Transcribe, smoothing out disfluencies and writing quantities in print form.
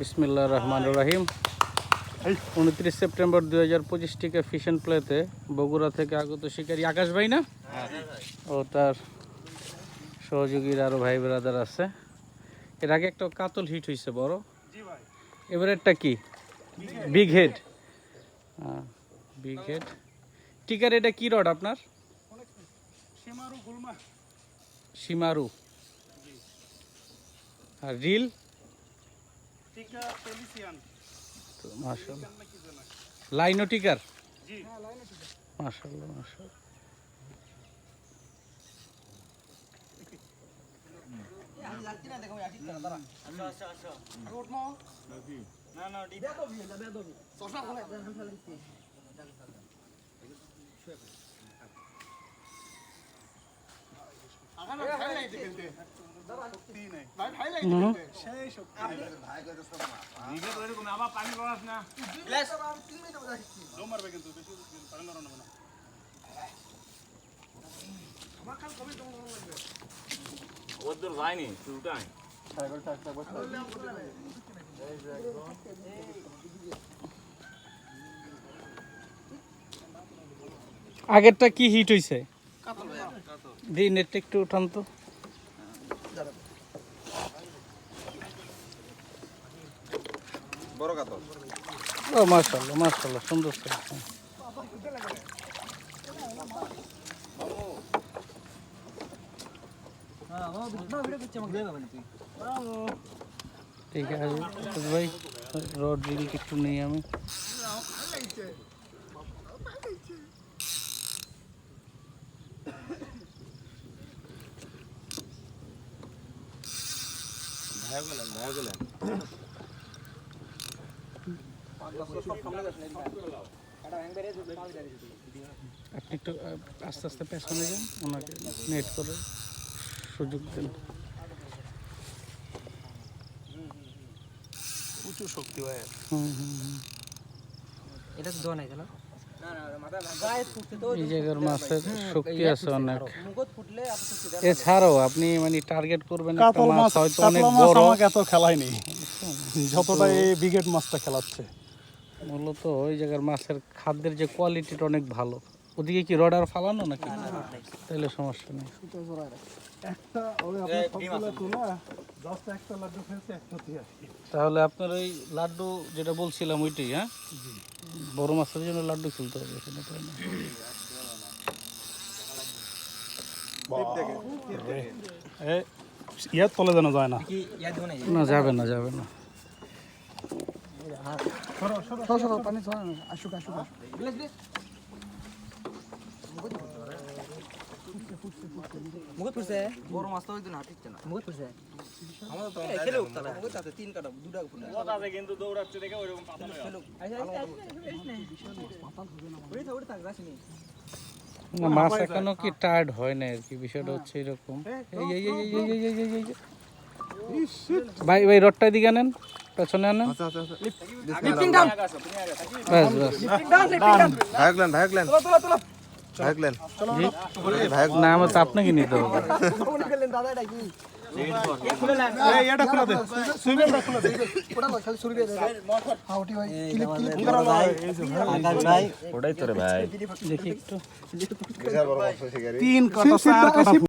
বিসমিল্লাহির রহমানির রহিম। 29 সেপ্টেম্বর 2025 থেকে ফিশ এন্ড প্লেতে বগুড়া থেকে আগত শিকারী আকাশ ভাই না ও তার সহযোগীর আরো ভাই ব্রাদার আছে। এর আগে একটা কাতল হিট হয়েছে বড়, এবারেরটা কি বিগ হেড। বিগ হেড টিকার। এটা কি রড আপনার? শিমারু। আর রিল মাশাআল্লাহ, লাইনো টিকার। মাশাআল্লাহ মাশাআল্লাহ। আগেরটা কি হিট হইছে? দি নেটটা একটু উঠান তো। বড় কাতল। ও মাশাআল্লাহ মাশাআল্লাহ, সুন্দর সাইজ। ঠিক আছে ভাই, রড রিল একটু নেই আমি। আপনি একটু আস্তে আস্তে পেছনে যান, ওনাকে নেট করে সুযোগ দেন। প্রচুর শক্তি হয়। এটা তো দোয়া নাই কেন? এই জায়গার মাছের শক্তি আছে অনেক। এছাড়াও আপনি মানে টার্গেট করবেন একটা মাছ হয়তো অনেক বড়। আমাকে এত খেলায়নি যতটা এই বিগেট মাছটা খেলাচ্ছে। মূলত ওই জায়গার মাছের খাদ্যের যে কোয়ালিটিটা অনেক ভালো। ওদিকে কি রডার ফালানো নাকি? তাহলে সমস্যা নেই। তাহলে আপনার ওই লাড্ডু যেটা বলছিলাম ওইটাই, হ্যাঁ বড় মাছের জন্য লাড্ডু খুলতে হবে এখানে, তাই না? ইয়ার তলে যেন যায় না। না যাবে না, যাবে না। মুগত পড়ছে বড় মাছ তো হইতো না, ঠিক না মুগত পড়ছে আমাদের তো খেলে উঠতালা মুগত আছে তিন কাটা দুটা ফুটা মুগত আছে কিন্তু দৌড়াচ্ছে দেখে ওইরকম পাতা হয় ওই থাক রাসনি না, মাছ এখনো কি টায়ার্ড হয় না আর কি, বিষয়টা হচ্ছে এরকম। ভাই ভাই রডটা দিকে নেন, পেছনে আনেন। লিফটিং ডাউন বাস বাস। ভাগলেন ভাগলেন ভাগলেন না, আমার তো আপনাকে নিতে হবে। মনে করলেন দাদা এটা কি এই এটা খুলে দে, সুইমিংটা খুলে দে। ওটা খালি শুরু করে দে হ্যাঁ ওটি ভাই ক্লিপ আকাশ ভাই ওটাই তোরে ভাই দেখি একটু। বিশাল বড় মাছ শিকারি। 3 কাটা 4 কাটা